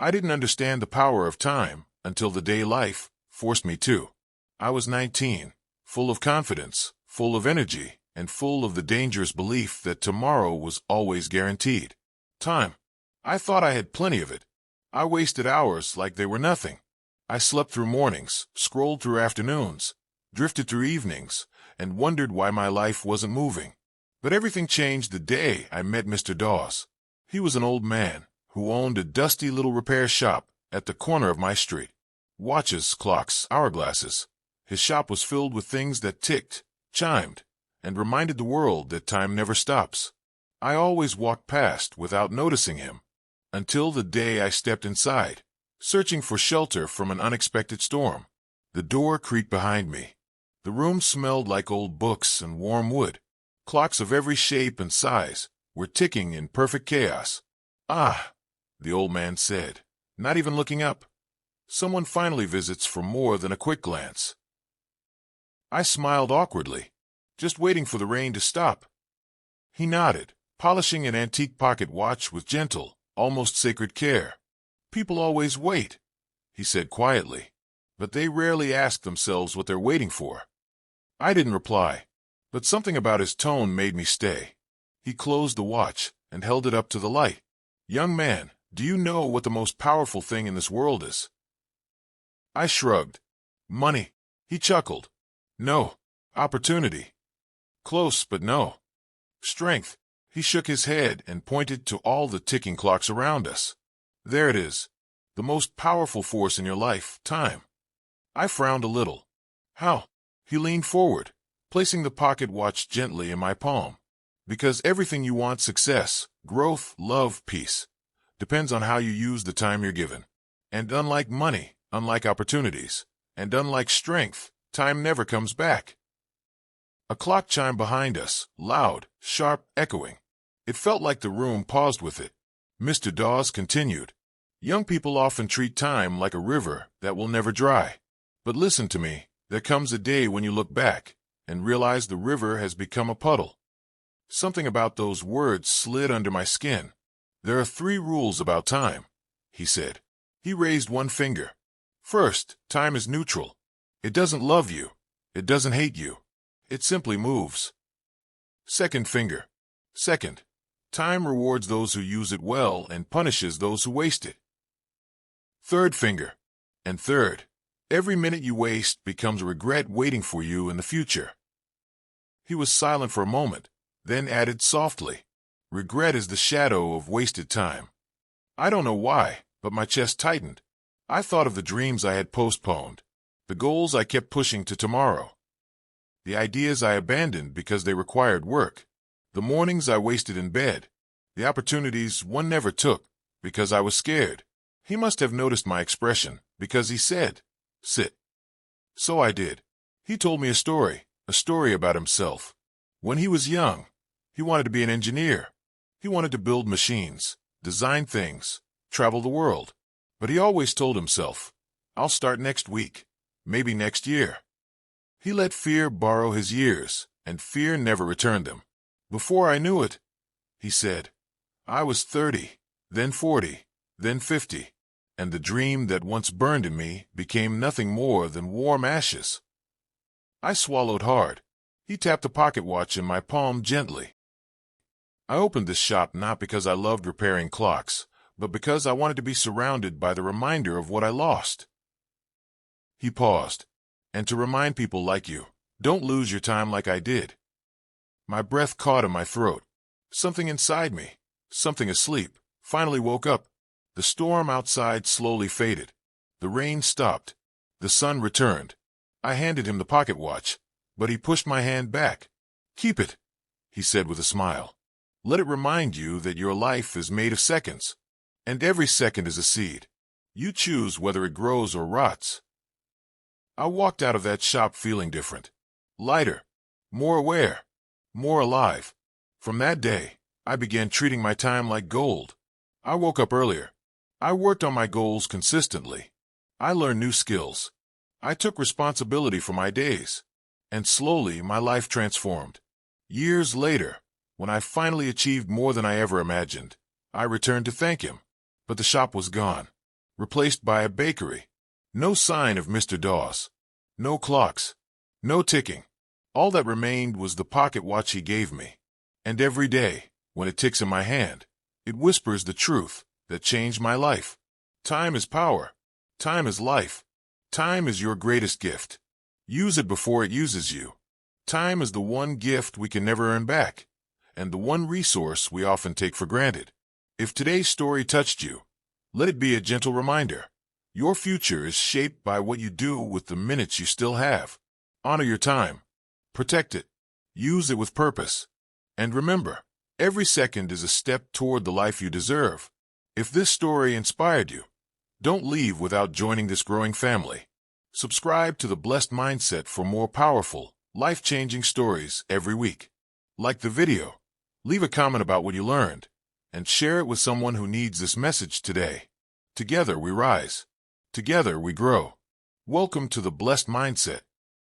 I didn't understand the power of time until the day life forced me to. I was 19, full of confidence, full of energy, and full of the dangerous belief that tomorrow was always guaranteed. Time. I thought I had plenty of it. I wasted hours like they were nothing. I slept through mornings, scrolled through afternoons, drifted through evenings, and wondered why my life wasn't moving. But everything changed the day I met Mr. Dawes. He was an old man who owned a dusty little repair shop at the corner of my street. Watches, clocks, hourglasses. His shop was filled with things that ticked, chimed, and reminded the world that time never stops. I always walked past without noticing him, until the day I stepped inside, searching for shelter from an unexpected storm. The door creaked behind me. The room smelled like old books and warm wood. Clocks of every shape and size were ticking in perfect chaos. "Ah," the old man said, not even looking up. "Someone finally visits for more than a quick glance." I smiled awkwardly, just waiting for the rain to stop. He nodded, polishing an antique pocket watch with gentle, almost sacred care. "People always wait," he said quietly, "but they rarely ask themselves what they're waiting for." I didn't reply, but something about his tone made me stay. He closed the watch and held it up to the light. "Young man, do you know what the most powerful thing in this world is?" I shrugged. "Money." He chuckled. "No. Opportunity." "Close, but no." "Strength." He shook his head and pointed to all the ticking clocks around us. "There it is. The most powerful force in your life, time." I frowned a little. "How?" He leaned forward, placing the pocket watch gently in my palm. "Because everything you want, success, growth, love, peace, depends on how you use the time you're given. And unlike money, unlike opportunities, and unlike strength, time never comes back." A clock chimed behind us, loud, sharp, echoing. It felt like the room paused with it. Mr. Dawes continued, "Young people often treat time like a river that will never dry. But listen to me, there comes a day when you look back and realize the river has become a puddle." Something about those words slid under my skin. "There are 3 rules about time," he said. He raised one finger. "First, time is neutral. It doesn't love you. It doesn't hate you. It simply moves." Second finger. "Second, time rewards those who use it well and punishes those who waste it." Third finger. "And third, every minute you waste becomes a regret waiting for you in the future." He was silent for a moment, then added softly, "Regret is the shadow of wasted time." I don't know why, but my chest tightened. I thought of the dreams I had postponed, the goals I kept pushing to tomorrow, the ideas I abandoned because they required work, the mornings I wasted in bed, the opportunities one never took because I was scared. He must have noticed my expression because he said, "Sit." So I did. He told me a story about himself. When he was young, he wanted to be an engineer. He wanted to build machines, design things, travel the world. But he always told himself, "I'll start next week, maybe next year." He let fear borrow his years, and fear never returned them. Before I knew it, he said, I was 30, then 40, then 50, and the dream that once burned in me became nothing more than warm ashes. I swallowed hard. He tapped the pocket watch in my palm gently. I opened this shop not because I loved repairing clocks, but because I wanted to be surrounded by the reminder of what I lost. He paused. "And to remind people like you, don't lose your time like I did." My breath caught in my throat. Something inside me, something asleep, finally woke up. The storm outside slowly faded. The rain stopped. The sun returned. I handed him the pocket watch, but he pushed my hand back. "Keep it," he said with a smile. "Let it remind you that your life is made of seconds, and every second is a seed. You choose whether it grows or rots." I walked out of that shop feeling different, lighter, more aware, more alive. From that day, I began treating my time like gold. I woke up earlier. I worked on my goals consistently. I learned new skills. I took responsibility for my days. And slowly, my life transformed. Years later, when I finally achieved more than I ever imagined, I returned to thank him. But the shop was gone. replaced by a bakery. No sign of Mr. Dawes. No clocks. No ticking. All that remained was the pocket watch he gave me. And every day, when it ticks in my hand, it whispers the truth that changed my life. Time is power. Time is life. Time is your greatest gift. Use it before it uses you. Time is the one gift we can never earn back, and the one resource we often take for granted. If today's story touched you, let it be a gentle reminder. Your future is shaped by what you do with the minutes you still have. Honor your time. Protect it. Use it with purpose. And remember, every second is a step toward the life you deserve. If this story inspired you, don't leave without joining this growing family. Subscribe to The Blessed Mindset for more powerful, life-changing stories every week. Like the video, leave a comment about what you learned, and share it with someone who needs this message today. Together we rise. Together we grow. Welcome to The Blessed Mindset.